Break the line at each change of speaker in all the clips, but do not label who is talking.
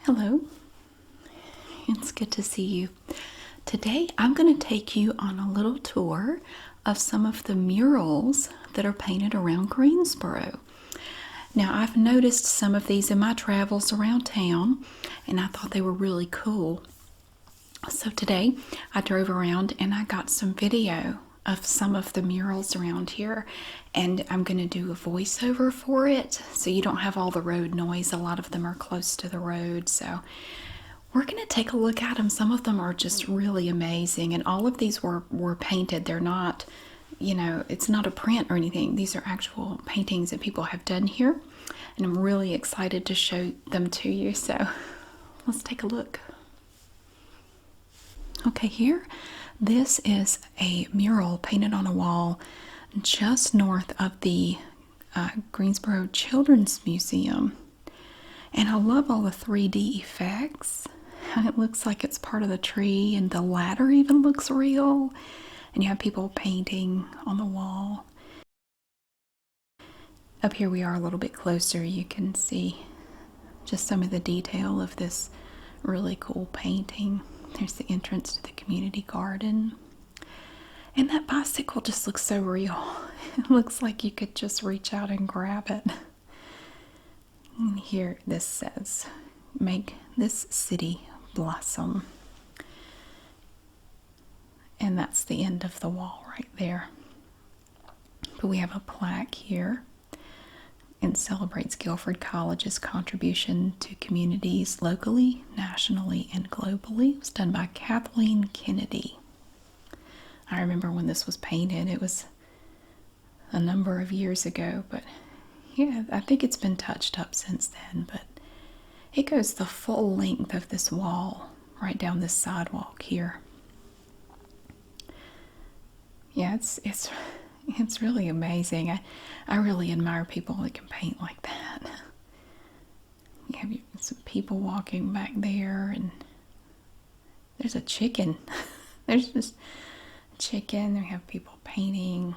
Hello, it's good to see you. Today I'm going to take you on a little tour of some of the murals that are painted around Greensboro. Now, I've noticed some of these in my travels around town, and I thought they were really cool. So today I drove around and I got some video of some of the murals around here, and I'm going to do a voiceover for it so you don't have all the road noise. A lot of them are close to the road, so we're going to take a look at them. Some of them are just really amazing, and all of these were painted. They're not, it's not a print or anything. These are actual paintings that people have done here, and I'm really excited to show them to you. So let's take a look. Okay, here, this is a mural painted on a wall just north of the Greensboro Children's Museum. And I love all the 3D effects. It looks like it's part of the tree, and the ladder even looks real. And you have people painting on the wall. Up here we are a little bit closer. You can see just some of the detail of this really cool painting. There's the entrance to the community garden. And that bicycle just looks so real. It looks like you could just reach out and grab it. And here this says, "Make this city blossom." And that's the end of the wall right there. But we have a plaque here. It celebrates Guilford College's contribution to communities locally, nationally, and globally. It was done by Kathleen Kennedy. I remember when this was painted. It was a number of years ago, but yeah, I think it's been touched up since then. But it goes the full length of this wall, right down this sidewalk here. Yeah, it's really amazing. I really admire people that can paint like that. You have some people walking back there, and there's a chicken. There's just a chicken. We have people painting.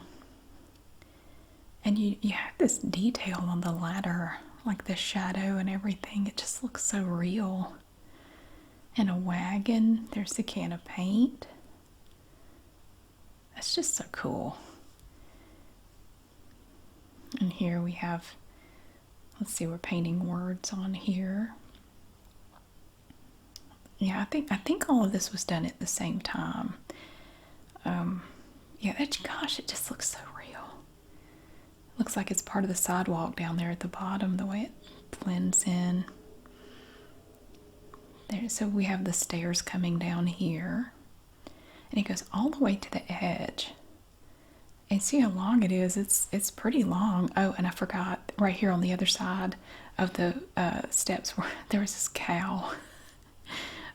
And you have this detail on the ladder, like the shadow and everything. It just looks so real. And a wagon. There's a can of paint. That's just so cool. And here we have, let's see, we're painting words on here. Yeah, I think all of this was done at the same time. Yeah, gosh, it just looks so real. Looks like it's part of the sidewalk down there at the bottom, the way it blends in. There, so we have the stairs coming down here, and it goes all the way to the edge. And see how long it is. It's pretty long. Oh, and I forgot, right here on the other side of the steps, where there was this cow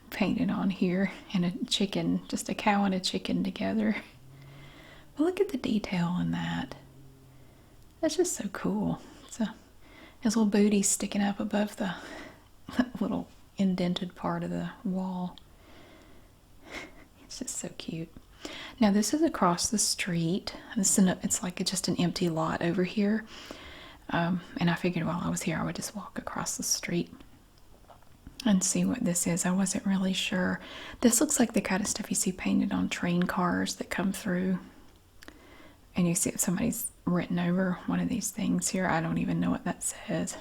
painted on here, and a chicken, just a cow and a chicken together. But look at the detail in that. That's just so cool. So his little booty sticking up above the little indented part of the wall. It's just so cute. Now this is across the street. It's like just an empty lot over here. And I figured while I was here I would just walk across the street and see what this is. I wasn't really sure. This looks like the kind of stuff you see painted on train cars that come through. And you see if somebody's written over one of these things here. I don't even know what that says.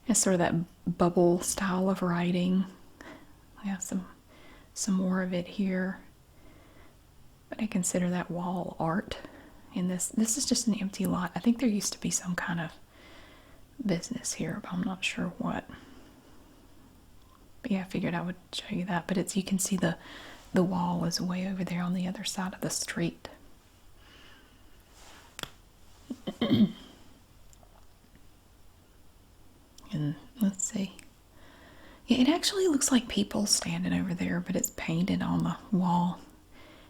It's sort of that bubble style of writing. We have some more of it here. But I consider that wall art. And this is just an empty lot. I think there used to be some kind of business here, but I'm not sure what. But yeah, I figured I would show you that. But you can see the wall is way over there on the other side of the street. And let's see. Yeah, it actually looks like people standing over there, but it's painted on the wall.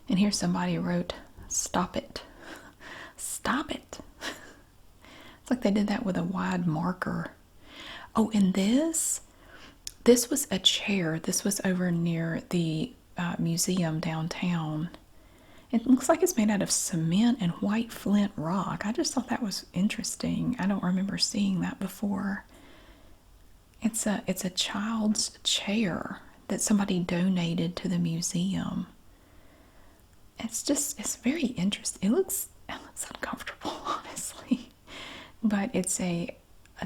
And here somebody wrote, "Stop it. Stop it." It's like they did that with a wide marker. Oh, and this was a chair. This was over near the museum downtown. It looks like it's made out of cement and white flint rock. I just thought that was interesting. I don't remember seeing that before. It's a child's chair that somebody donated to the museum. It's very interesting. It looks uncomfortable, honestly. But it's a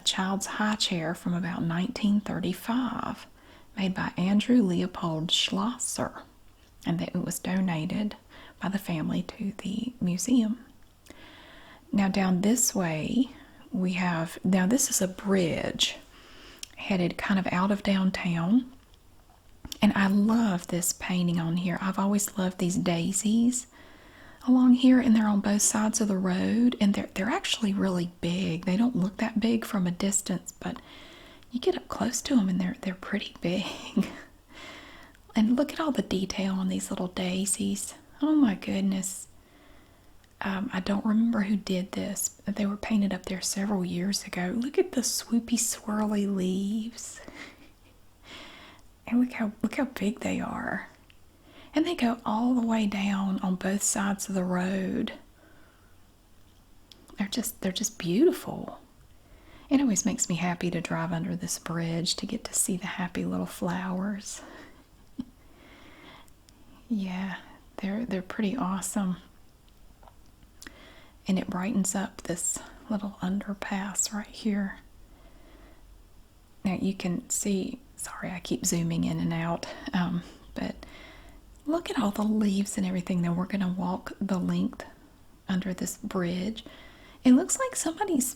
child's high chair from about 1935, made by Andrew Leopold Schlosser, and it was donated by the family to the museum. Now down this way, now this is a bridge headed kind of out of downtown. And I love this painting on here. I've always loved these daisies along here, and they're on both sides of the road, and they're actually really big. They don't look that big from a distance, but you get up close to them and they're pretty big. And look at all the detail on these little daisies. Oh my goodness. I don't remember who did this, but they were painted up there several years ago. Look at the swoopy, swirly leaves. And look how big they are. And they go all the way down on both sides of the road. They're just beautiful. It always makes me happy to drive under this bridge to get to see the happy little flowers. Yeah, they're pretty awesome. And it brightens up this little underpass right here. Now you can see, sorry, I keep zooming in and out, but look at all the leaves and everything. Now we're going to walk the length under this bridge. It looks like somebody's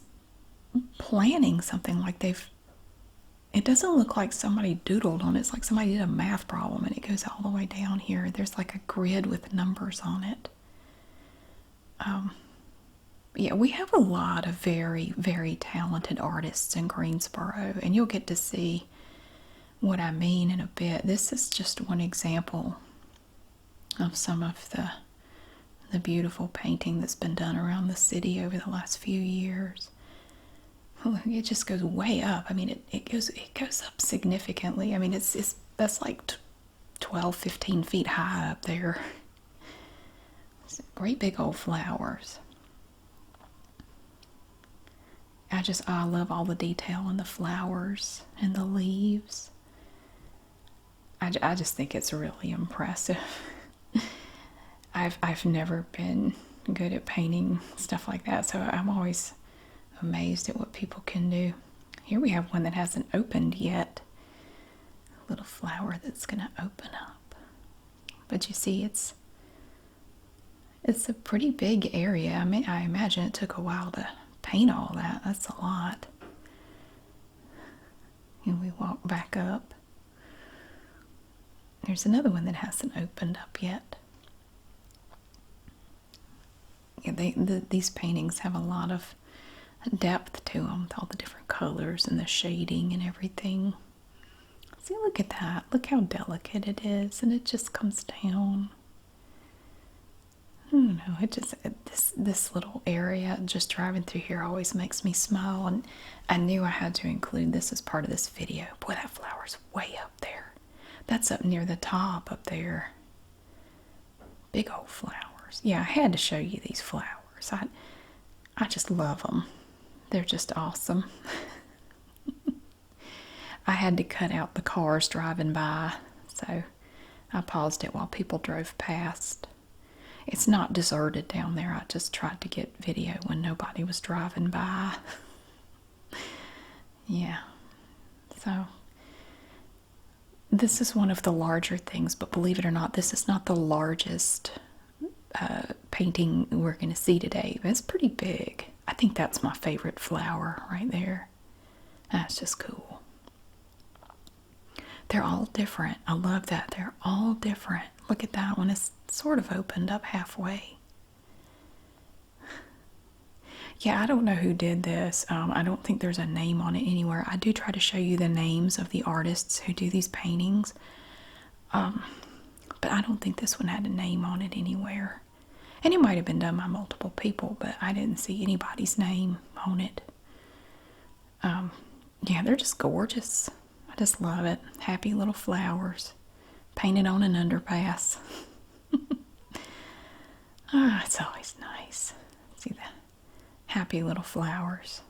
planning something, like it doesn't look like somebody doodled on it. It's like somebody did a math problem, and it goes all the way down here. There's like a grid with numbers on it. Yeah, we have a lot of very, very talented artists in Greensboro, and you'll get to see what I mean in a bit. This is just one example of some of the beautiful painting that's been done around the city over the last few years. It just goes way up. I mean, it goes up significantly. I mean, that's like 12, 15 feet high up there. It's great big old flowers. I love all the detail in the flowers and the leaves. I just think it's really impressive. I've never been good at painting stuff like that, so I'm always amazed at what people can do. Here we have one that hasn't opened yet. A little flower that's going to open up. But you see, it's a pretty big area. I mean, I imagine it took a while to paint all that. That's a lot. And we walk back up. There's another one that hasn't opened up yet. Yeah, these paintings have a lot of depth to them, with all the different colors and the shading and everything. See, look at that. Look how delicate it is, and it just comes down. I don't know, this little area, just driving through here, always makes me smile, and I knew I had to include this as part of this video. Boy, that flower's way up there. That's up near the top up there. Big old flowers. Yeah, I had to show you these flowers. I just love them. They're just awesome. I had to cut out the cars driving by, so I paused it while people drove past. It's not deserted down there. I just tried to get video when nobody was driving by. Yeah. So this is one of the larger things, but believe it or not, this is not the largest painting we're going to see today. It's pretty big. I think that's my favorite flower right there. That's just cool. They're all different. I love that. They're all different. Look at that one. It's sort of opened up halfway. Yeah, I don't know who did this. I don't think there's a name on it anywhere. I do try to show you the names of the artists who do these paintings. But I don't think this one had a name on it anywhere. And it might have been done by multiple people, but I didn't see anybody's name on it. Yeah, they're just gorgeous. I just love it. Happy little flowers painted on an underpass. It's always nice. See the happy little flowers.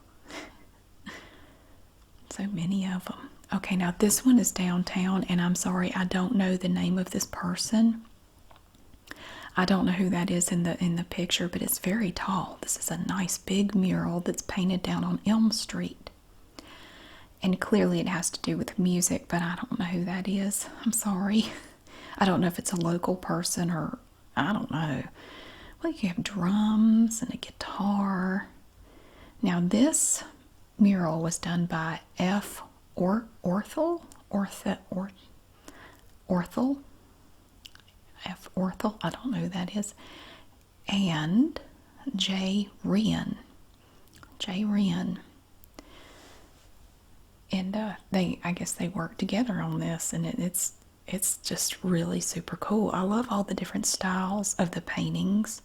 So many of them. Okay, now this one is downtown, and I'm sorry, I don't know the name of this person. I don't know who that is in the picture, but it's very tall. This is a nice big mural that's painted down on Elm Street. And clearly it has to do with music, but I don't know who that is. I'm sorry. I don't know if it's a local person or I don't know. Well, you have drums and a guitar. Now this mural was done by Orthel. F. Orthel, I don't know who that is, and J. Wren. And I guess they worked together on this, and it's just really super cool. I love all the different styles of the paintings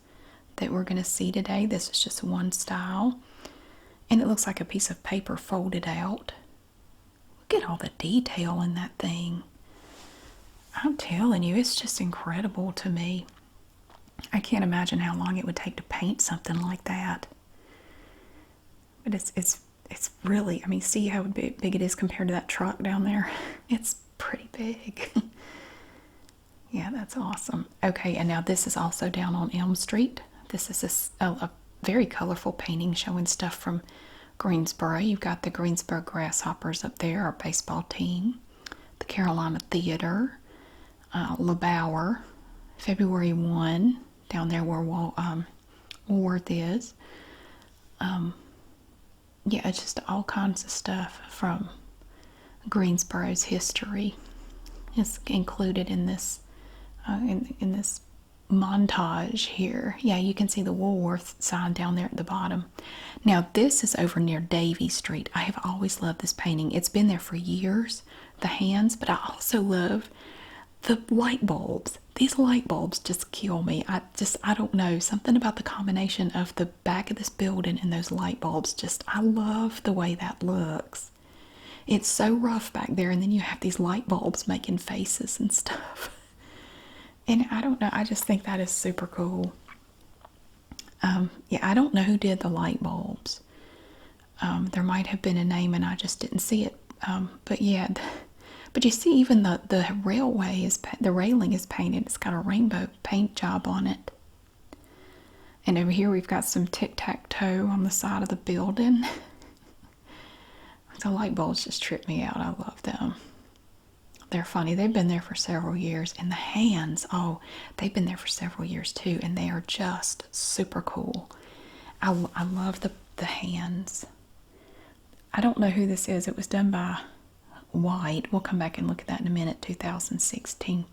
that we're going to see today. This is just one style, and it looks like a piece of paper folded out. Look at all the detail in that thing. I'm telling you, it's just incredible to me. I can't imagine how long it would take to paint something like that. But it's really, I mean, see how big it is compared to that truck down there? It's pretty big. Yeah, that's awesome. Okay, and now this is also down on Elm Street. This is a very colorful painting showing stuff from Greensboro. You've got the Greensboro Grasshoppers up there, our baseball team. The Carolina Theater. LeBauer, February 1, down there where Woolworth is. Yeah, it's just all kinds of stuff from Greensboro's history is included in this in this montage here. Yeah, you can see the Woolworth sign down there at the bottom. Now this is over near Davie Street. I have always loved this painting. It's been there for years, the hands, but I also love the light bulbs. These light bulbs just kill me. I don't know. Something about the combination of the back of this building and those light bulbs. I love the way that looks. It's so rough back there, and then you have these light bulbs making faces and stuff. And I don't know. I just think that is super cool. Yeah, I don't know who did the light bulbs. There might have been a name, and I just didn't see it. But yeah. But you see, even the railway the railing is painted. It's got a rainbow paint job on it. And over here we've got some tic-tac-toe on the side of the building. The light bulbs just trip me out. I love them. They're funny. They've been there for several years. And the hands, oh, they've been there for several years too. And they are just super cool. I love the hands. I don't know who this is. It was done by White. We'll come back and look at that in a minute. 2016.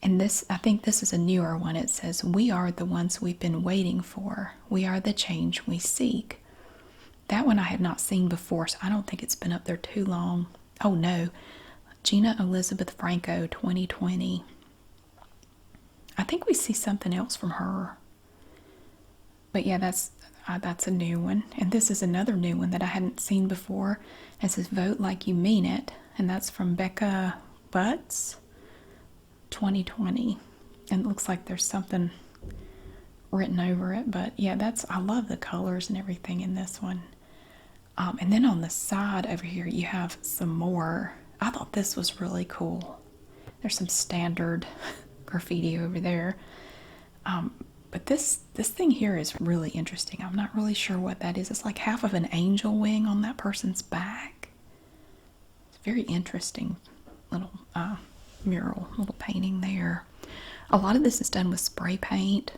And this, I think this is a newer one. It says, "We are the ones we've been waiting for. We are the change we seek." That one I had not seen before, so I don't think it's been up there too long. Oh no, Gina Elizabeth Franco, 2020. I think we see something else from her. But yeah, that's a new one. And this is another new one that I hadn't seen before. It says, "Vote Like You Mean It." And that's from Becca Butts, 2020. And it looks like there's something written over it. But yeah, I love the colors and everything in this one. And then on the side over here, you have some more. I thought this was really cool. There's some standard graffiti over there. But this thing here is really interesting. I'm not really sure what that is. It's like half of an angel wing on that person's back. It's very interesting little mural, little painting there. A lot of this is done with spray paint,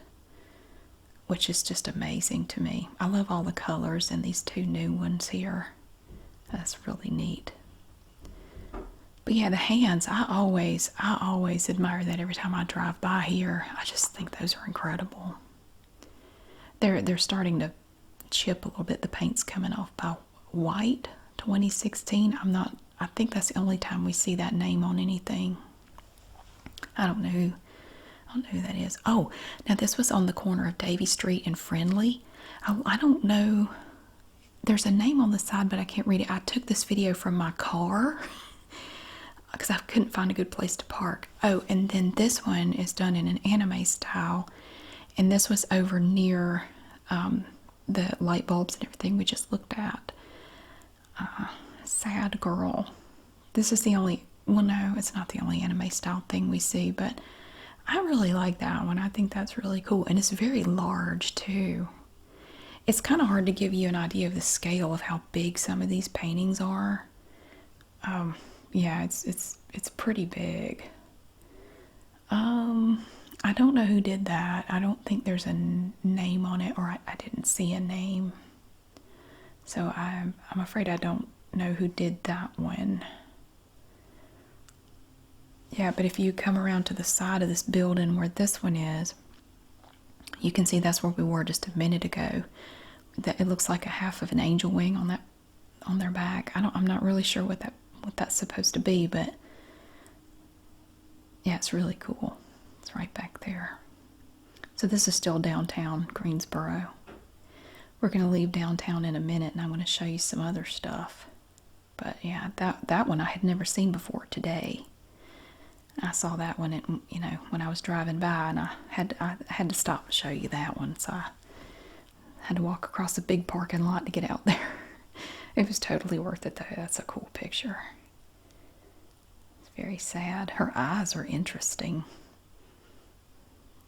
which is just amazing to me. I love all the colors in these two new ones here. That's really neat. But yeah, the hands, I always admire that every time I drive by here. I just think those are incredible. They're starting to chip a little bit. The paint's coming off by White, 2016. I think that's the only time we see that name on anything. I don't know who that is. Oh, now this was on the corner of Davie Street and Friendly. I don't know. There's a name on the side, but I can't read it. I took this video from my car because I couldn't find a good place to park. Oh, and then this one is done in an anime style. And this was over near the light bulbs and everything we just looked at. Sad Girl. This is the only, well, no, it's not the only anime style thing we see, but I really like that one. I think that's really cool. And it's very large too. It's kind of hard to give you an idea of the scale of how big some of these paintings are. Yeah, it's pretty big. I don't know who did that. I don't think there's a name on it, or I didn't see a name. So I'm afraid I don't know who did that one. Yeah, but if you come around to the side of this building where this one is, you can see that's where we were just a minute ago. That it looks like a half of an angel wing on their back. I'm not really sure what that's supposed to be, but yeah, it's really cool. It's right back there. So this is still downtown Greensboro. We're going to leave downtown in a minute, and I'm going to show you some other stuff. But yeah, that one I had never seen before today. I saw that one, when I was driving by, and I had to stop and show you that one. So I had to walk across a big parking lot to get out there. It was totally worth it, though. That's a cool picture. It's very sad. Her eyes are interesting.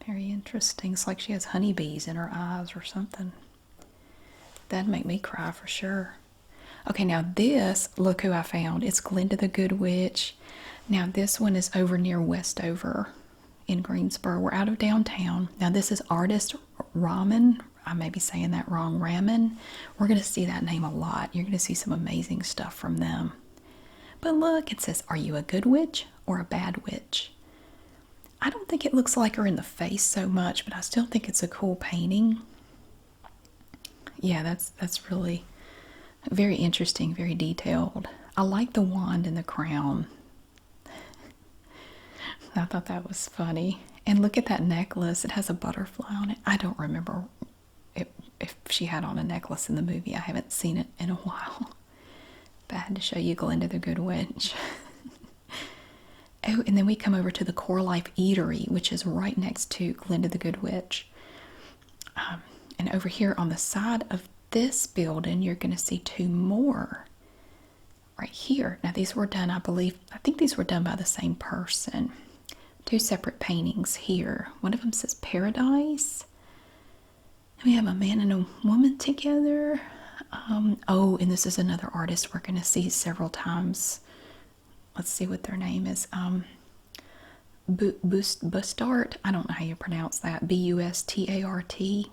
Very interesting. It's like she has honeybees in her eyes or something. That'd make me cry for sure. Okay, now this, look who I found. It's Glinda the Good Witch. Now this one is over near Westover in Greensboro. We're out of downtown. Now this is artist Ramen. I may be saying that wrong. Ramen. We're going to see that name a lot. You're going to see some amazing stuff from them. But look, it says, are you a good witch or a bad witch? I don't think it looks like her in the face so much, but I still think it's a cool painting. Yeah, that's really very interesting, very detailed. I like the wand and the crown. I thought that was funny. And look at that necklace. It has a butterfly on it. I don't remember if she had on a necklace in the movie. I haven't seen it in a while. But I had to show you Glinda the Good Witch. Oh, and then we come over to the Core Life Eatery, which is right next to Glinda the Good Witch. And over here on the side of this building, you're going to see two more right here. Now these were done, I think these were done by the same person. Two separate paintings here. One of them says Paradise. And we have a man and a woman together. Oh, and this is another artist we're going to see several times. Let's see what their name is. Bustart. I don't know how you pronounce that. Bustart.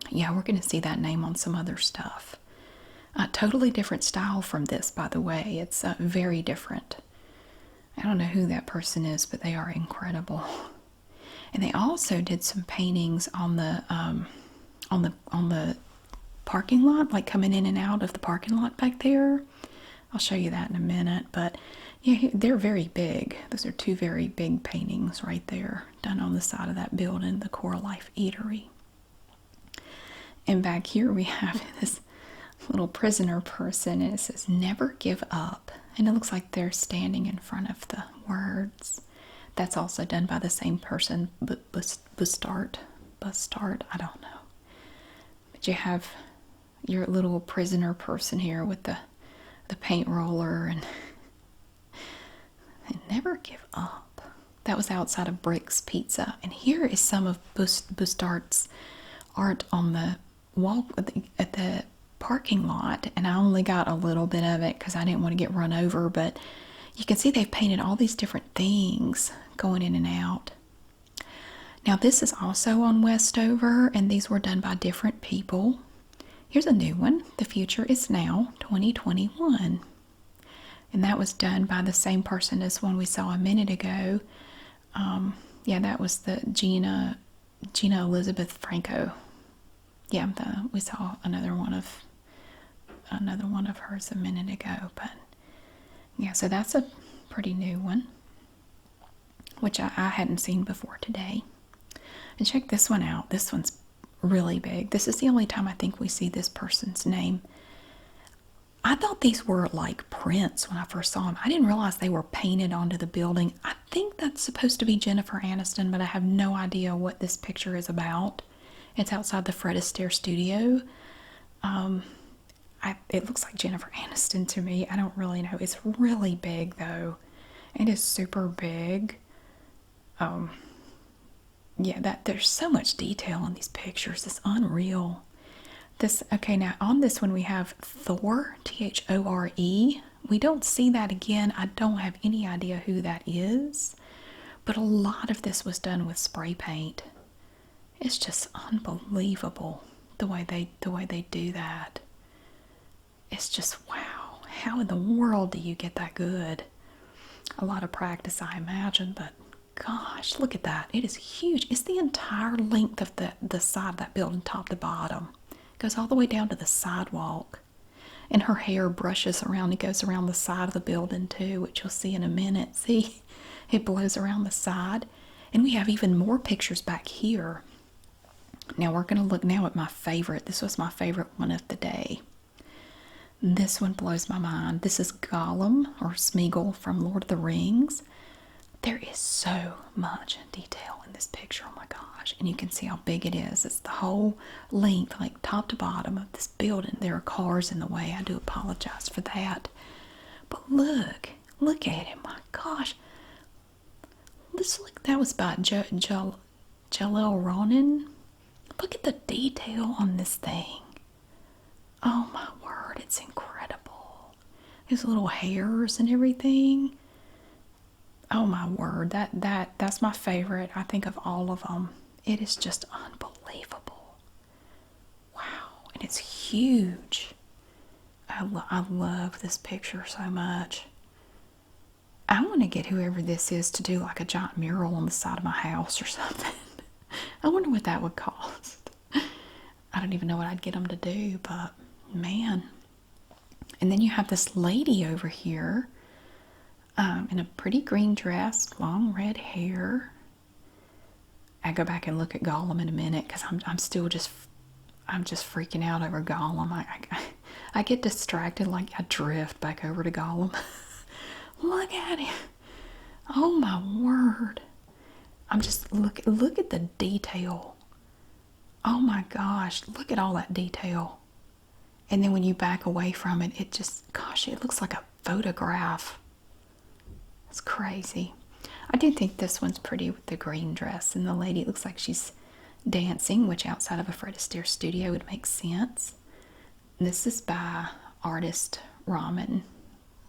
Yeah, we're going to see that name on some other stuff. Totally different style from this, by the way. It's very different. I don't know who that person is, but they are incredible. And they also did some paintings on the parking lot, like coming in and out of the parking lot back there. I'll show you that in a minute, but yeah, they're very big. Those are two very big paintings right there, done on the side of that building, the Core Life Eatery. And back here we have this little prisoner person, and it says, never give up. And it looks like they're standing in front of the words. That's also done by the same person, Bustart, I don't know. But you have your little prisoner person here with the paint roller, and never give up. That was outside of Brick's Pizza. And here is some of Bustart's art on the wall at the parking lot, and I only got a little bit of it because I didn't want to get run over, but you can see they've painted all these different things going in and out. Now this is also on Westover, and these were done by different people. Here's a new one. The Future is Now 2021. And that was done by the same person as one we saw a minute ago. Yeah, that was the Gina Elizabeth Franco. Yeah, we saw another one of hers a minute ago, but yeah, so that's a pretty new one, which I hadn't seen before today. And check this one out. This one's really big. This is the only time I think we see this person's name. I thought these were like prints when I first saw them. I didn't realize they were painted onto the building. I think that's supposed to be Jennifer Aniston, but I have no idea what this picture is about. It's outside the Fred Astaire studio. it looks like Jennifer Aniston to me. I don't really know. It's really big though. It is super big. Yeah, there's so much detail in these pictures. It's unreal. Okay, now on this one we have Thor, Thore. We don't see that again. I don't have any idea who that is. But a lot of this was done with spray paint. It's just unbelievable the way they do that. It's just wow. How in the world do you get that good? A lot of practice, I imagine, but gosh, look at that. It is huge. It's the entire length of the side of that building, top to bottom. It goes all the way down to the sidewalk. And her hair brushes around. It goes around the side of the building too, which you'll see in a minute. See, it blows around the side. And we have even more pictures back here. Now we're going to look now at my favorite. This was my favorite one of the day. This one blows my mind. This is Gollum, or Smeagol, from Lord of the Rings. There is so much detail in this picture. Oh my gosh. And you can see how big it is. It's the whole length, like top to bottom of this building. There are cars in the way. I do apologize for that. But look at it. My gosh. That was by Jalel Ronan. Look at the detail on this thing. Oh my word, it's incredible. His little hairs and everything. Oh my word, that's my favorite, I think, of all of them. It is just unbelievable. Wow, and it's huge. I love this picture so much. I want to get whoever this is to do like a giant mural on the side of my house or something. I wonder what that would cost. I don't even know what I'd get them to do, but man. And then you have this lady over here in a pretty green dress, long red hair. I go back and look at Gollum in a minute because I'm just freaking out over Gollum. I get distracted, like I drift back over to Gollum. Look at him. Oh my word. I'm just look at the detail. Oh my gosh, look at all that detail. And then when you back away from it, it just, gosh, it looks like a photograph. It's crazy. I do think this one's pretty with the green dress, and the lady, it looks like she's dancing, which outside of a Fred Astaire studio would make sense. This is by artist Raymond,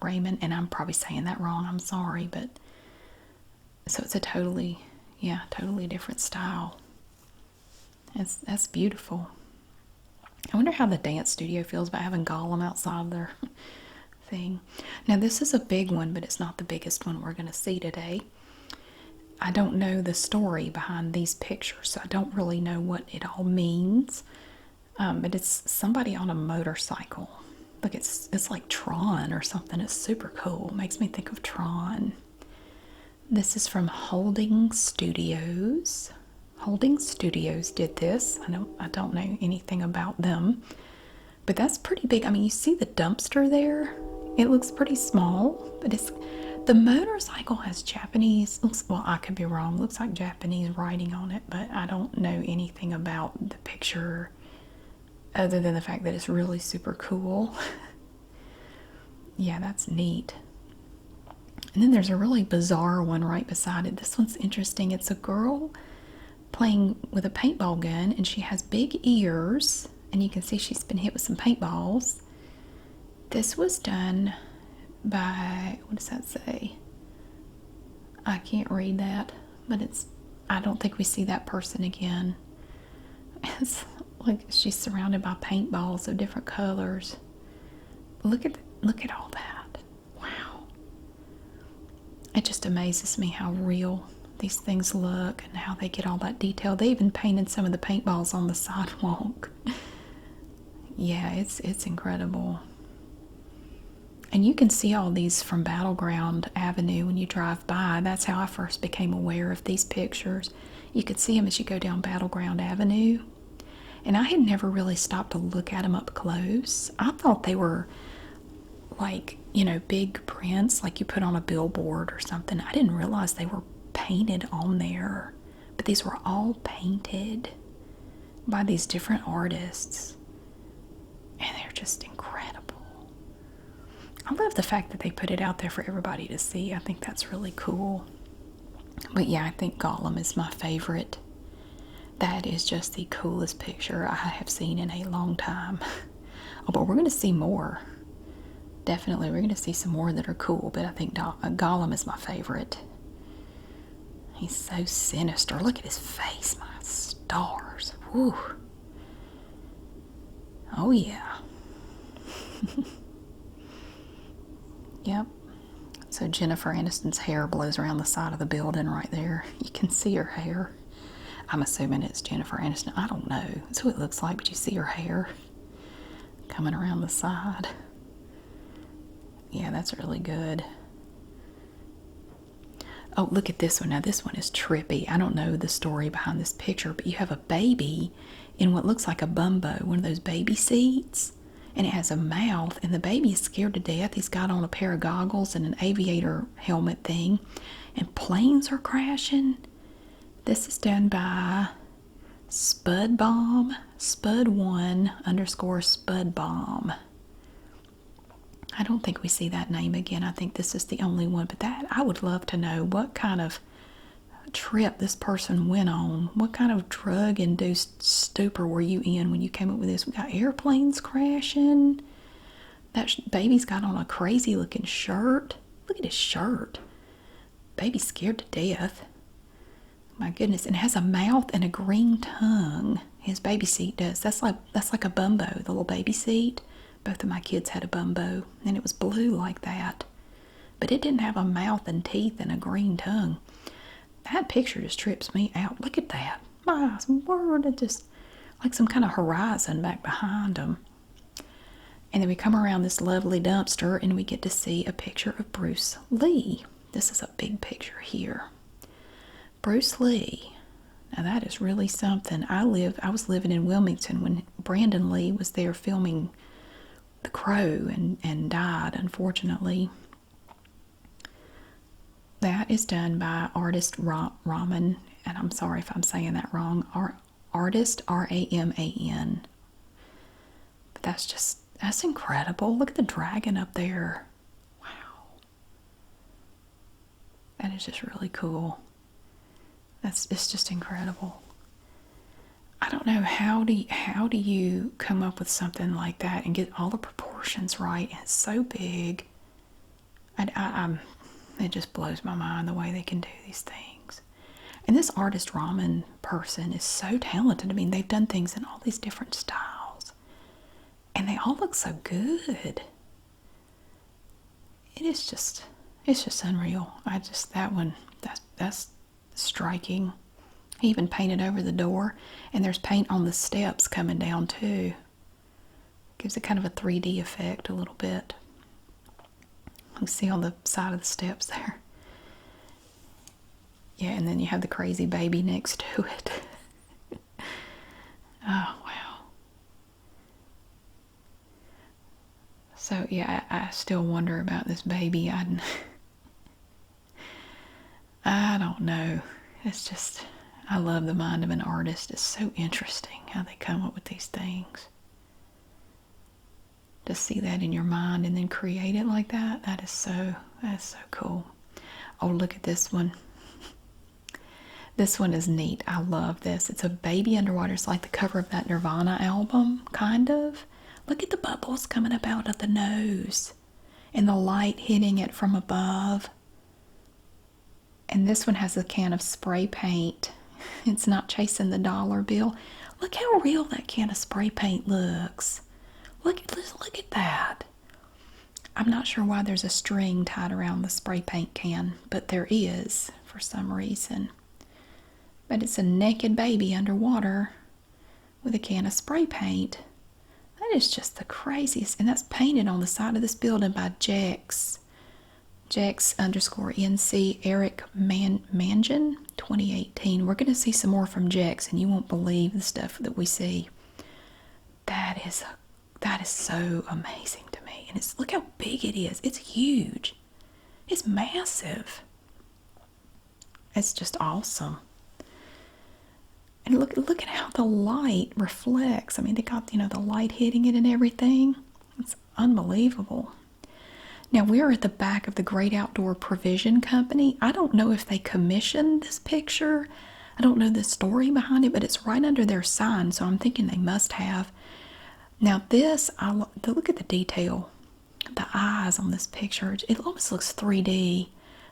and I'm probably saying that wrong, I'm sorry, but so it's a totally different style. That's beautiful. I wonder how the dance studio feels about having Gollum outside their thing. Now this is a big one, but it's not the biggest one we're going to see today. I don't know the story behind these pictures, so I don't really know what it all means. But it's somebody on a motorcycle. Look, it's like Tron or something. It's super cool. It makes me think of Tron. This is from Holding Studios. Holding Studios did this. I don't know anything about them, but that's pretty big. I mean, you see the dumpster there? It looks pretty small, but the motorcycle has Japanese. Well, I could be wrong. Looks like Japanese writing on it, but I don't know anything about the picture other than the fact that it's really super cool. Yeah, that's neat. And then there's a really bizarre one right beside it. This one's interesting. It's a girl playing with a paintball gun, and she has big ears, and you can see she's been hit with some paintballs. This was done by, what does that say? I can't read that, but I don't think we see that person again. It's like she's surrounded by paintballs of different colors. Look at all that. Wow. It just amazes me how real these things look and how they get all that detail. They even painted some of the paintballs on the sidewalk. Yeah, it's incredible. And you can see all these from Battleground Avenue when you drive by. That's how I first became aware of these pictures. You could see them as you go down Battleground Avenue. And I had never really stopped to look at them up close. I thought they were like, big prints like you put on a billboard or something. I didn't realize they were painted on there. But these were all painted by these different artists. And they're just incredible. I love the fact that they put it out there for everybody to see. I think that's really cool. But yeah, I think Gollum is my favorite. That is just the coolest picture I have seen in a long time. Oh, but we're going to see more. Definitely, we're going to see some more that are cool, but I think Gollum is my favorite. He's so sinister. Look at his face, my stars. Whew. Oh, yeah. Yep. So Jennifer Aniston's hair blows around the side of the building right there. You can see her hair. I'm assuming it's Jennifer Aniston. I don't know. That's what it looks like, but you see her hair coming around the side. Yeah, that's really good. Oh, look at this one. Now, this one is trippy. I don't know the story behind this picture, but you have a baby in what looks like a bumbo, one of those baby seats, and it has a mouth, and the baby is scared to death. He's got on a pair of goggles and an aviator helmet thing, and planes are crashing. This is done by spudbomb, spud1_spudbomb. I don't think we see that name again. I think this is the only one, but that I would love to know what kind of trip this person went on. What kind of drug-induced stupor were you in when you came up with this? We got airplanes crashing. That baby's got on a crazy-looking shirt. Look at his shirt. Baby's scared to death. My goodness, and it has a mouth and a green tongue. His baby seat does. That's like a bumbo, the little baby seat. Both of my kids had a bumbo, and it was blue like that. But it didn't have a mouth and teeth and a green tongue. That picture just trips me out. Look at that. My word, it just like some kind of horizon back behind them. And then we come around this lovely dumpster, and we get to see a picture of Bruce Lee. This is a big picture here. Bruce Lee. Now that is really something. I was living in Wilmington when Brandon Lee was there filming The Crow and died, unfortunately. That is done by artist Raman, and I'm sorry if I'm saying that wrong. Artist Raman. But that's incredible. Look at the dragon up there. Wow. That is just really cool. It's just incredible. I don't know, how do you come up with something like that and get all the proportions right? It's so big. It just blows my mind the way they can do these things. And this artist Raman person is so talented. I mean, they've done things in all these different styles, and they all look so good. It's just unreal. That one, that's striking. He even painted over the door, and there's paint on the steps coming down too. Gives it kind of a 3D effect a little bit. You can see on the side of the steps there. Yeah, and then you have the crazy baby next to it. Oh, wow. So, yeah, I still wonder about this baby. I don't know. It's just, I love the mind of an artist. It's so interesting how they come up with these things. To see that in your mind and then create it like that, that's so cool. Oh, look at this one. This one is neat. I love this. It's a baby underwater. It's like the cover of that Nirvana album, kind of. Look at the bubbles coming up out of the nose and the light hitting it from above. And this one has a can of spray paint. It's not chasing the dollar bill. Look how real that can of spray paint looks. Look at that. I'm not sure why there's a string tied around the spray paint can, but there is for some reason. But it's a naked baby underwater with a can of spray paint. That is just the craziest. And that's painted on the side of this building by Jex. Jex_NC Eric Mangan 2018. We're going to see some more from Jex, and you won't believe the stuff that we see. That is so amazing to me. And look how big it is. It's huge. It's massive. It's just awesome. And look at how the light reflects. I mean, they got, the light hitting it and everything. It's unbelievable. Now, we're at the back of the Great Outdoor Provision Company. I don't know if they commissioned this picture. I don't know the story behind it, but it's right under their sign, so I'm thinking they must have. Now, look at the detail. The eyes on this picture. It almost looks 3D.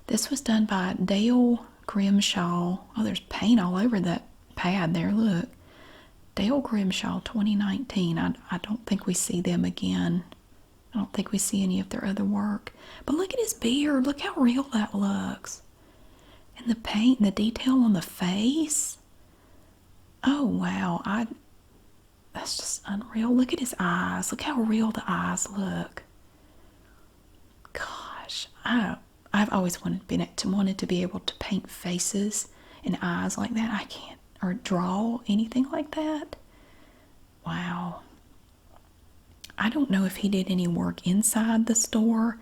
This was done by Dale Grimshaw. Oh, there's paint all over that pad there. Look. Dale Grimshaw 2019. I don't think we see them again. I don't think we see any of their other work. But look at his beard. Look how real that looks. And the paint and the detail on the face. Oh, wow. That's just unreal. Look at his eyes. Look how real the eyes look. Gosh. I've always wanted to be able to paint faces and eyes like that. I can't. Or draw anything like that. Wow. I don't know if he did any work inside the store.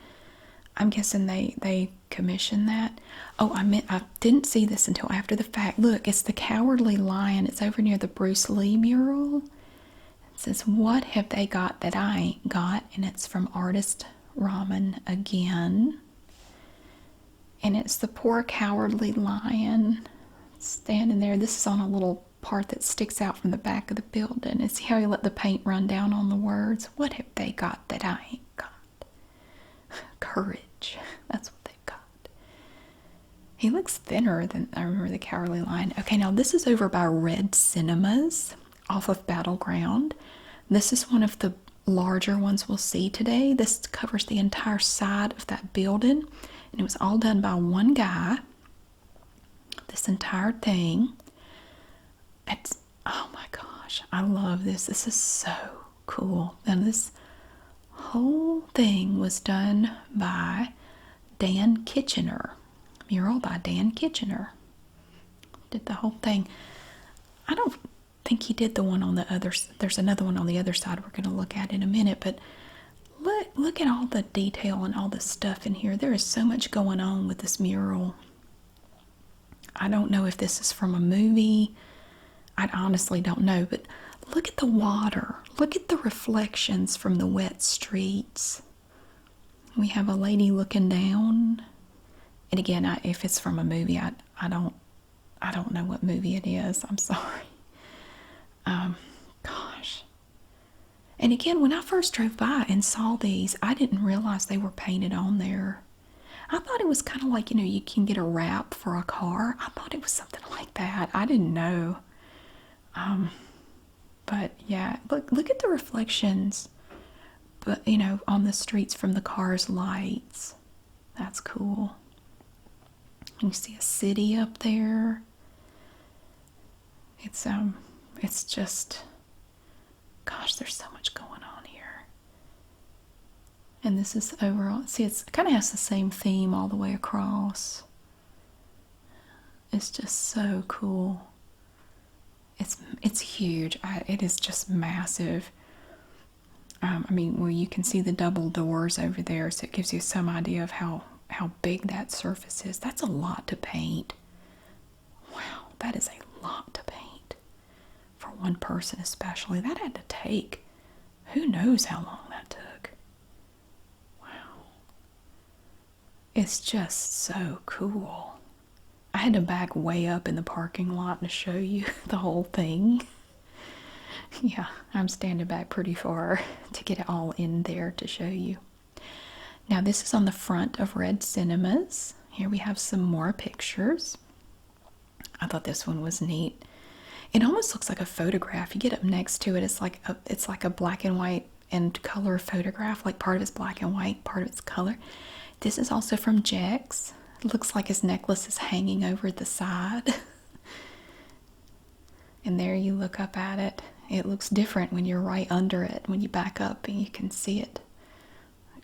I'm guessing they commissioned that. Oh, I didn't see this until after the fact. Look, it's the Cowardly Lion. It's over near the Bruce Lee mural. It says, "What have they got that I ain't got?" And it's from Artist Ramen again. And it's the poor Cowardly Lion standing there. This is on a little part that sticks out from the back of the building. And see how he let the paint run down on the words? What have they got that I ain't got? Courage. That's what they've got. He looks thinner than I remember the Cowardly Lion. Okay, now this is over by Red Cinemas off of Battleground. This is one of the larger ones we'll see today. This covers the entire side of that building. And it was all done by one guy. This entire thing. Oh my gosh, I love this. This is so cool. And this whole thing was done by Dan Kitchener. Mural by Dan Kitchener. Did the whole thing. I don't think he did the one on the other. There's another one on the other side we're going to look at in a minute, but look at all the detail and all the stuff in here. There is so much going on with this mural. I don't know if this is from a movie. I honestly don't know, but look at the water. Look at the reflections from the wet streets. We have a lady looking down. And again, if it's from a movie, I don't know what movie it is. I'm sorry. Gosh. And again, when I first drove by and saw these, I didn't realize they were painted on there. I thought it was kind of like, you can get a wrap for a car. I thought it was something like that. I didn't know. But yeah, look at the reflections, but on the streets from the cars' lights. That's cool. You see a city up there. It's just, gosh, there's so much going on here. And this is overall, see, it kind of has the same theme all the way across. It's just so cool. It's huge. It is just massive. You can see the double doors over there, so it gives you some idea of how big that surface is. That's a lot to paint. Wow, that is a lot to paint. For one person especially. That had to take, who knows how long that took. Wow. It's just so cool. I had to back way up in the parking lot to show you the whole thing. Yeah, I'm standing back pretty far to get it all in there to show you. Now this is on the front of Red Cinemas. Here we have some more pictures. I thought this one was neat. It almost looks like a photograph. You get up next to it, it's like a black and white and color photograph. Like part of it's black and white, part of it's color. This is also from Jex. It looks like his necklace is hanging over the side. And there you look up at it. It looks different when you're right under it. When you back up and you can see it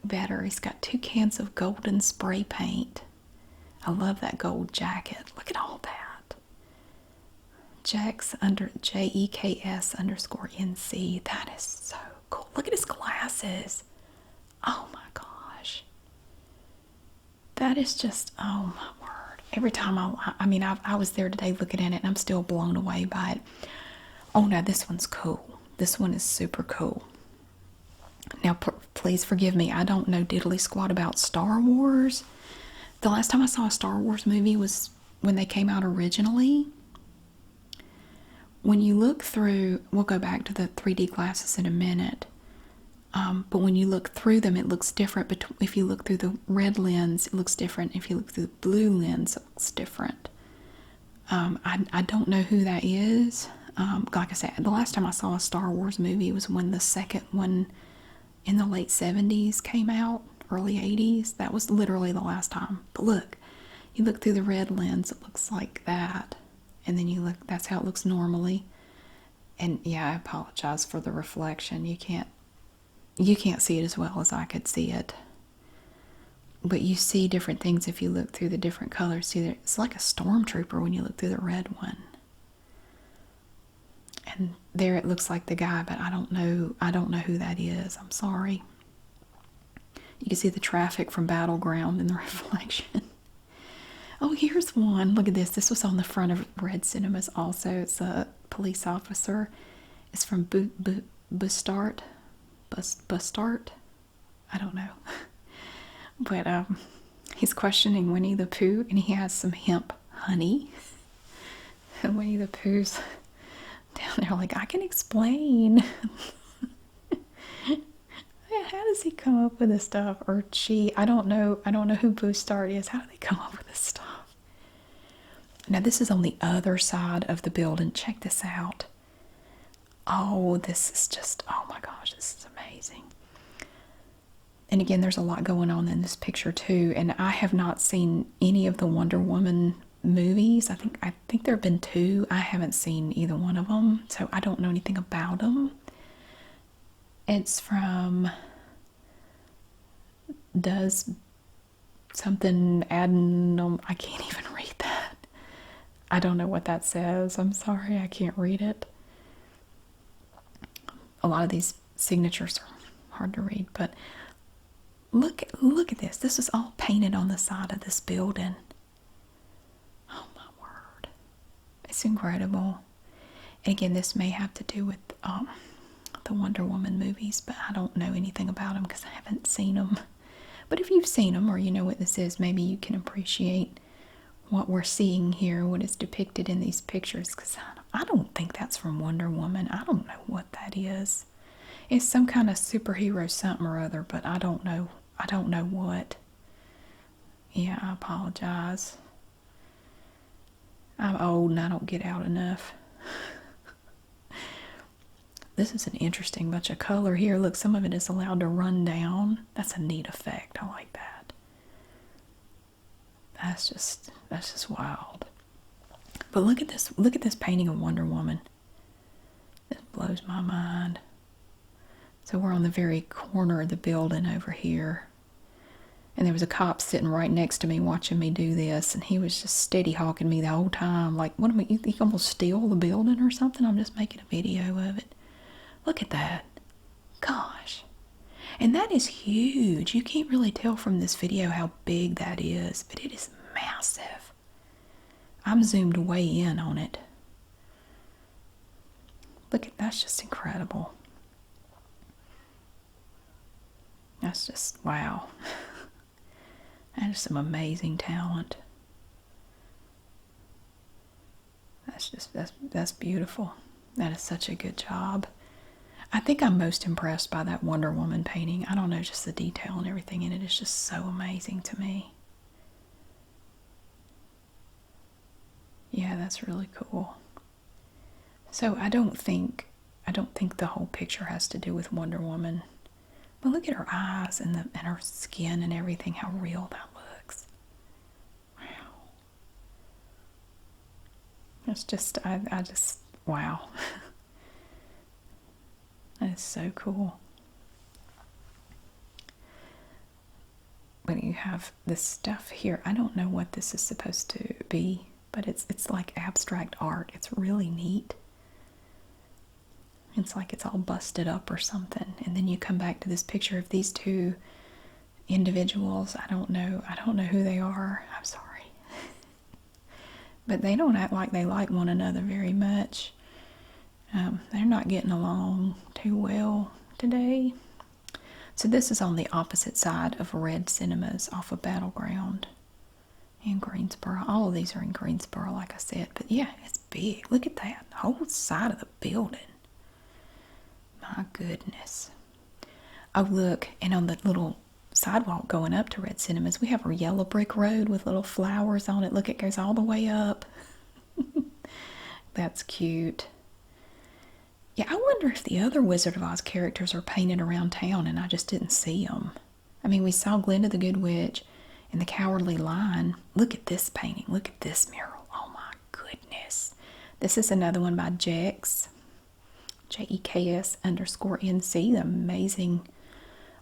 better. He's got 2 cans of golden spray paint. I love that gold jacket. Look at all that. Jex under JEKS_NC. That is so cool. Look at his glasses. Oh my gosh. That is just, oh my word. every time I mean, I was there today looking at it and I'm still blown away by it. Oh, now this one's cool. This one is super cool. Now, please forgive me. I don't know diddly squat about Star Wars. The last time I saw a Star Wars movie was when they came out originally. When you look through, we'll go back to the 3D glasses in a minute. But when you look through them, it looks different. But if you look through the red lens, it looks different. If you look through the blue lens, it looks different. I don't know who that is. Like I said, the last time I saw a Star Wars movie was when the second one in the late 70s came out, early 80s. That was literally the last time. But look, you look through the red lens, it looks like that. And then you look, that's how it looks normally. And yeah, I apologize for the reflection. You can't see it as well as I could see it. But you see different things if you look through the different colors. See, it's like a stormtrooper when you look through the red one. And there it looks like the guy, but I don't know who that is. I'm sorry. You can see the traffic from Battleground in the reflection. Oh, here's one. Look at this. This was on the front of Red Cinemas also. It's a police officer. It's from Bustart. Bustart? I don't know. But he's questioning Winnie the Pooh, and he has some hemp honey. And Winnie the Pooh's down there like, I can explain. How does he come up with this stuff? Or she? I don't know who Bustart is. How do they come up with this stuff? Now this is on the other side of the building. Check this out. Oh, this is just, oh my gosh, this is amazing. And again, there's a lot going on in this picture too. And I have not seen any of the Wonder Woman movies. I think there have been 2. I haven't seen either one of them, so I don't know anything about them. It's from Does Something Addendum. I can't even read that. I don't know what that says. I'm sorry, I can't read it. A lot of these signatures are hard to read, but look at this. This is all painted on the side of this building. Oh my word. It's incredible. And again, this may have to do with the Wonder Woman movies, but I don't know anything about them because I haven't seen them. But if you've seen them or you know what this is, maybe you can appreciate what we're seeing here, what is depicted in these pictures, because I don't think that's from Wonder Woman. I don't know what that is. It's some kind of superhero something or other, but I don't know what. Yeah, I apologize. I'm old and I don't get out enough. This is an interesting bunch of color here. Look, some of it is allowed to run down. That's a neat effect. I like that. That's just wild. But look at this. Look at this painting of Wonder Woman. This blows my mind. So we're on the very corner of the building over here. And there was a cop sitting right next to me watching me do this. And he was just steady hawking me the whole time. Like, what am I, you think I'm going to steal the building or something? I'm just making a video of it. Look at that. Gosh. And that is huge. You can't really tell from this video how big that is. But it is massive. I'm zoomed way in on it. Look at, that's just incredible. That's just, wow. That is some amazing talent. That's beautiful. That is such a good job. I think I'm most impressed by that Wonder Woman painting. I don't know, just the detail and everything in it is just so amazing to me. Yeah, that's really cool. So I don't think the whole picture has to do with Wonder Woman. But look at her eyes and her skin and everything, how real that looks. Wow. It's just, I just, wow. That is so cool. When you have this stuff here, I don't know what this is supposed to be, but it's like abstract art. It's really neat. It's like it's all busted up or something. And then you come back to this picture of these 2 individuals. I don't know who they are. I'm sorry. But they don't act like they like one another very much. They're not getting along too well today. So this is on the opposite side of Red Cinemas off of Battleground in Greensboro. All of these are in Greensboro, like I said. But yeah, it's big. Look at that whole side of the building. My goodness. Oh, look, and on the little sidewalk going up to Red Cinemas, we have a yellow brick road with little flowers on it. Look, it goes all the way up. That's cute. Yeah, I wonder if the other Wizard of Oz characters are painted around town and I just didn't see them. I mean, we saw Glinda the Good Witch and the Cowardly Lion. Look at this painting. Look at this mural. Oh my goodness. This is another one by Jex. JEKS_NC, the amazing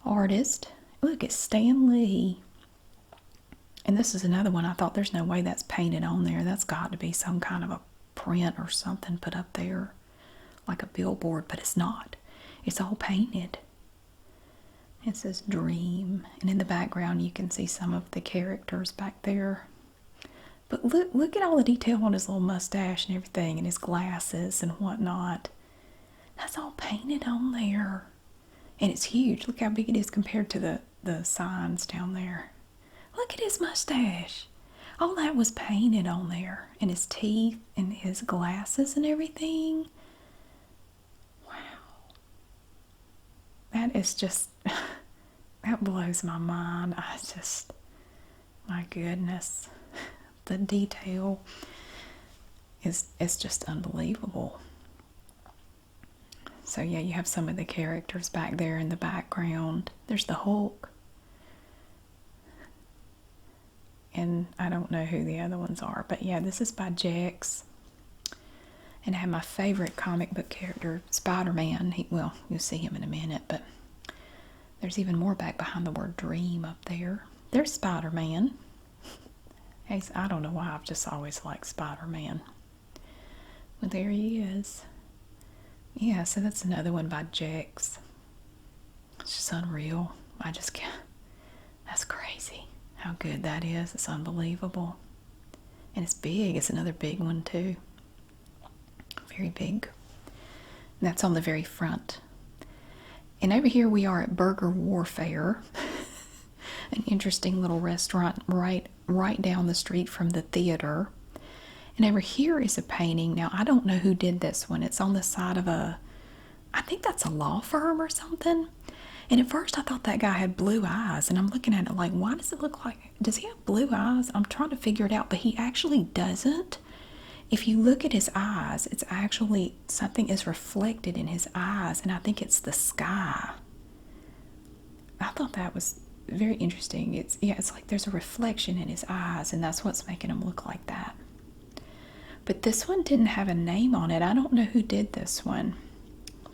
artist. Look, it's Stan Lee. And this is another one. I thought there's no way that's painted on there. That's got to be some kind of a print or something put up there, like a billboard, but it's not. It's all painted. It says Dream, and in the background you can see some of the characters back there. But look at all the detail on his little mustache and everything, and his glasses and whatnot. That's all painted on there. And it's huge. Look how big it is compared to the signs down there. Look at his mustache. All that was painted on there. And his teeth and his glasses and everything. Wow. That is just, that blows my mind. My goodness. The detail is just unbelievable. So yeah, you have some of the characters back there in the background. There's the Hulk. And I don't know who the other ones are. But yeah, this is by Jex. And I have my favorite comic book character, SpiderMan. Well, you'll see him in a minute. But there's even more back behind the word Dream up there. There's SpiderMan. I don't know why I've just always liked Spider-Man. Well, there he is. Yeah, so that's another one by Jex. It's just unreal. I just can't. That's crazy how good that is. It's unbelievable. And it's big. It's another big one, too. Very big. And that's on the very front. And over here we are at Burger Warfare. An interesting little restaurant right down the street from the theater. And over here is a painting. Now, I don't know who did this one. It's on the side of I think that's a law firm or something. And at first I thought that guy had blue eyes. And I'm looking at it like, why does it look like, does he have blue eyes? I'm trying to figure it out, but he actually doesn't. If you look at his eyes, it's actually, something is reflected in his eyes. And I think it's the sky. I thought that was very interesting. It's like there's a reflection in his eyes, and that's what's making him look like that. But this one didn't have a name on it. I don't know who did this one.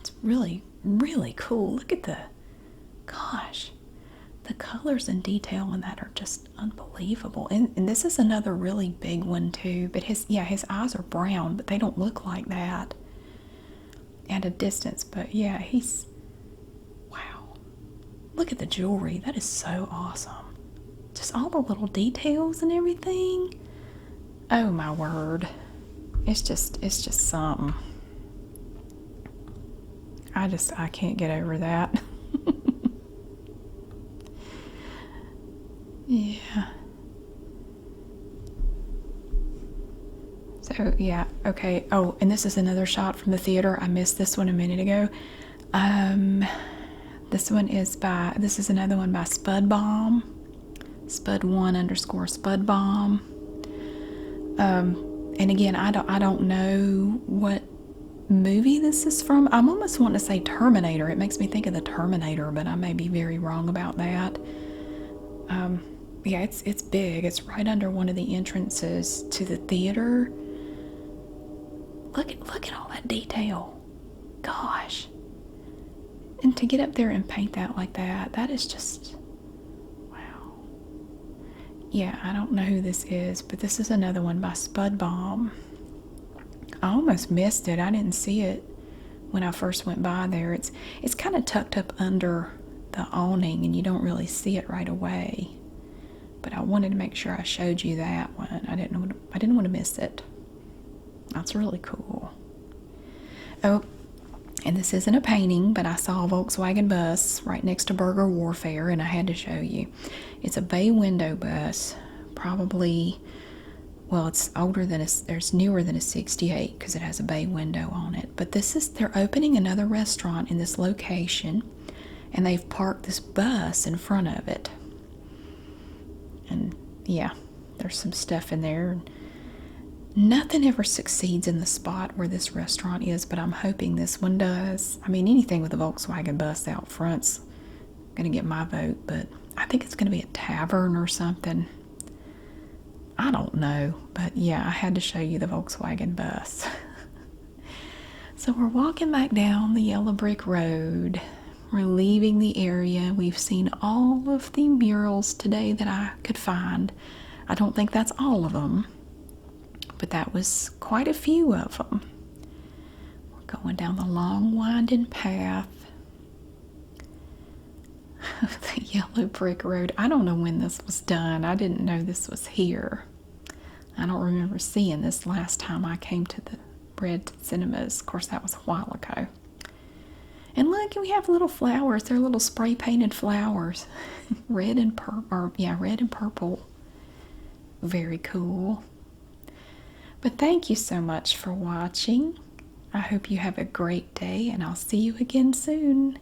It's really, really cool. Look at the colors and detail in that are just unbelievable. And this is another really big one too. But his eyes are brown, but they don't look like that at a distance. But yeah, wow. Look at the jewelry. That is so awesome. Just all the little details and everything. Oh my word. It's just something. I can't get over that. Yeah. So, yeah, okay. Oh, and this is another shot from the theater. I missed this one a minute ago. This is another one by Spudbomb. Spud1_Spudbomb. And again, I don't know what movie this is from. I'm almost wanting to say Terminator. It makes me think of the Terminator, but I may be very wrong about that. Yeah, it's big. It's right under one of the entrances to the theater. Look at all that detail. Gosh. And to get up there and paint that like that is just, wow. Yeah, I don't know who this is, but this is another one by Spudbomb. I almost missed it. I didn't see it when I first went by there. It's kind of tucked up under the awning, and you don't really see it right away. But I wanted to make sure I showed you that one. I didn't want to miss it. That's really cool. Oh, and this isn't a painting, but I saw a Volkswagen bus right next to Burger Warfare, and I had to show you. It's a bay window bus, probably, well, it's older than it's newer than a 68 because it has a bay window on it. But they're opening another restaurant in this location, and they've parked this bus in front of it. And yeah, there's some stuff in there. Nothing ever succeeds in the spot where this restaurant is, but I'm hoping this one does. I mean, anything with a Volkswagen bus out front's going to get my vote, but I think it's going to be a tavern or something. I don't know, but yeah, I had to show you the Volkswagen bus. So we're walking back down the yellow brick road. We're leaving the area. We've seen all of the murals today that I could find. I don't think that's all of them, but that was quite a few of them. We're going down the long winding path of the yellow brick road. I don't know when this was done. I didn't know this was here. I don't remember seeing this last time I came to the Red Cinemas. Of course, that was a while ago. And look, we have little flowers. They're little spray painted flowers. Red and purple. Very cool. But thank you so much for watching. I hope you have a great day, and I'll see you again soon.